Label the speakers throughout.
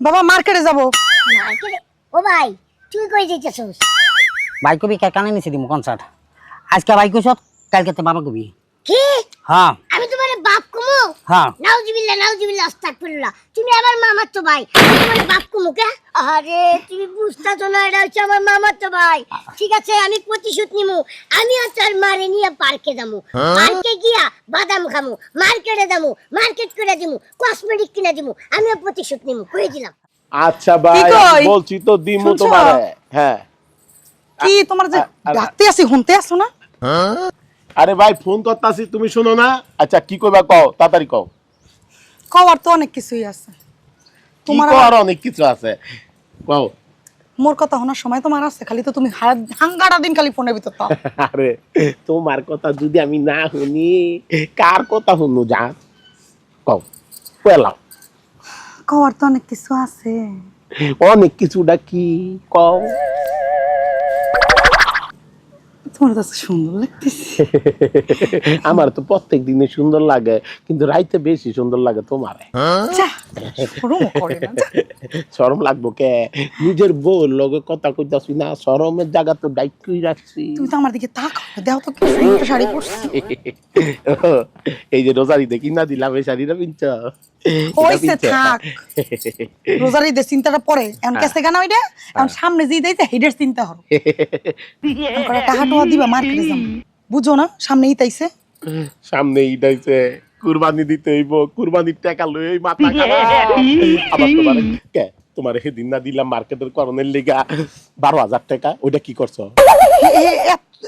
Speaker 1: বাবা মার্কেটে যাব।
Speaker 2: মার্কেটে? ও ভাই তুই কই যাইতেছস?
Speaker 3: ভাই কবি কানে নিছে দিমু কনসার্ট। আজকে ভাই কইছ, কালকে তো বাবা কবি।
Speaker 2: কি?
Speaker 3: হ্যাঁ
Speaker 2: আমি তোমারে বাপ কমু?
Speaker 3: হ্যাঁ।
Speaker 2: নাউজুবিল্লাহ আস্তাগফিরুল্লাহ। তুমি আমার মামাতো ভাই, আমি তোমারে বাপ কমু কে? আরে তুমি বুঝতাছো না, এটা হচ্ছে আমার মামাতো ভাই। ঠিক আছে, আমি প্রতিশোধ নিমু। আমি আর তার মারে নিয়ে পার্কে যামু। পার্কে গিয়া বাদাম খামু, মার্কেটে যামু, মার্কেট করে দিমু, কসমেটিক কিনে দিমু। আমিও প্রতিশোধ নিমু, কই দিলাম।
Speaker 4: আচ্ছা ভাই,
Speaker 1: কি কই?
Speaker 4: বলছি তো দিমু
Speaker 1: শুনছো?
Speaker 4: তোমারে। হ্যাঁ।
Speaker 1: কি তোমার যে ডাকতে আসি শুনতে আসো না?
Speaker 4: আরে ভাই ফোন করতাছি, তুমি শুনো না? আচ্ছা কি কইবা কও, তাড়াতাড়ি কও।
Speaker 1: কওয়ার তো অনেক কিছুই আছে।
Speaker 4: কি
Speaker 1: তোমার
Speaker 4: কর অনেক কিছু আছে, কও।
Speaker 1: মোর কথা শোনার সময় তোমার আছে, খালি তো তুমি হাঙ্গাটা দিন খালি ফোনের ভিতর তাও।
Speaker 4: আরে তোমার কথা যদি আমি না শুনি, কার কথা শুনু? যা কও, পেলাম।
Speaker 1: কওয়ার তো অনেক কিছু আছে।
Speaker 4: অনেক কিছুটা কি কও।
Speaker 1: তোমার কাছে সুন্দর লাগতেছে।
Speaker 4: আমার তো প্রত্যেক দিনে সুন্দর লাগে, কিন্তু রাইতে বেশি সুন্দর লাগে তোমারে।
Speaker 1: যা, শরমও করে না, যা।
Speaker 4: শরম লাগবো কে? নিজের বউর লগে কথা কইতাছি না, শরমের জায়গা তো ডাইকই রাখছি।
Speaker 1: তুমি তো আমার দিকে তাকাও না, দেখো তো কি সুন্দর শাড়ি পরছি।
Speaker 4: এই যে রোজারি দেখি না দিলাম, এই শাড়িটা পিনছ?
Speaker 1: হইছে থাক। রোজার ঈদের চিন্তাটা পরে, এখন কাছে গানা ওইটা, এখন সামনে যে দিয়েছে হেডের চিন্তা হলো। এখন টাকা টোয়া দিবা মার্কেটে যাবো, বুঝো না সামনে ইতাইছে।
Speaker 4: সামনে ঈদাইছে, কুরবানি দিতে হইব, কুরবানির টাকা লই মাথা খারাপ। আবার তোমারে কে, তোমারে সেদিন না দিলাম মার্কেটের করণের লিগা 12,000 টাকা, ওইটা কি করছো?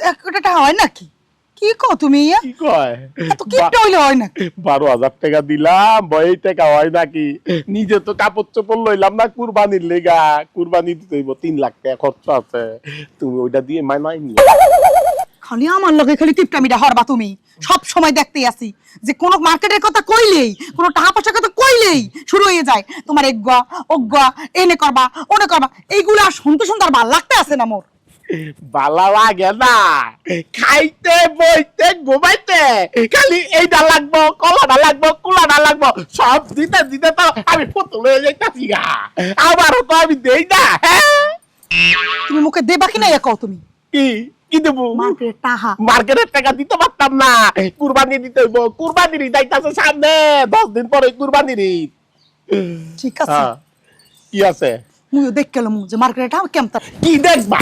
Speaker 1: একটা টাকা হয় নাকি? কি কো তুমি ইয়া?
Speaker 4: কি কয়?
Speaker 1: এত কিপটা হইলে হয় নাকি?
Speaker 4: 12,000 টাকা দিলাম, বই টাকা হয় নাকি? নিজে তো কাপড় চোপড় লইলাম না কুরবানির লেগা, কুরবানি দিতে হইব, 3 লাখ টাকা খরচ আছে, তুমি ওইটা দিয়ে মানাই নি।
Speaker 1: খালি আমার লগে খালি কিপটামিটা হরবা তুমি। সব সময় দেখতেই আসি যে কোন মার্কেটের কথা কইলেই, কোন টাকা পয়সার কথা কইলেই শুরু হয়ে যায় তোমার এগা ওগা, এনে করবা ওনে করবা। এইগুলো আর শুনতে শুনতে আর ভাল লাগতে আছে না মোর।
Speaker 4: বালা লাগে না, খাইতে বইতে ঘুমাইতে খালি এইটা লাগবো, কলাটা লাগবো, কুলাটা লাগবো, সব দিতে দিতে তো আমি পুতুল হয়ে যাইতাছি গা। আবারও তো আমি দেই না। হ্যাঁ,
Speaker 1: তুমি মুখে দেবা কি না এ কও তুমি?
Speaker 4: কি কি দেবো?
Speaker 1: মার্কেটের টাকা
Speaker 4: মার্কেটের টাকা দিতে পারতাম না, কুরবানি দিতে হইব। কুরবানির ঈদ আইতাছে সামনে, 10 দিন পরে কুরবানির ঈদ।
Speaker 1: ঠিক আছে,
Speaker 4: হ্যাঁ, কি আছে?
Speaker 1: মুইও দেখ গেলাম যে মার্কেটের টাকা কেমন।
Speaker 4: কি দেখবা?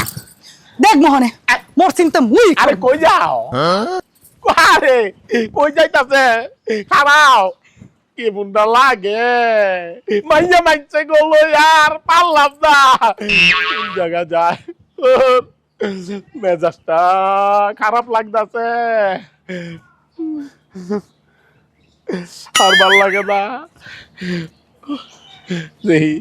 Speaker 1: দেখ মোহনে মোর চিন্তা মুই
Speaker 4: আরে কই যাও? আরে কই যাইতাছে? খারাও, কি বুন্ডা লাগে, মাইয়া মাইছে গলো, আর পারলাম না। কোন জায়গা যায়, মেজাজটা খারাপ লাগতাছে, আর ভাল লাগে না। দেখি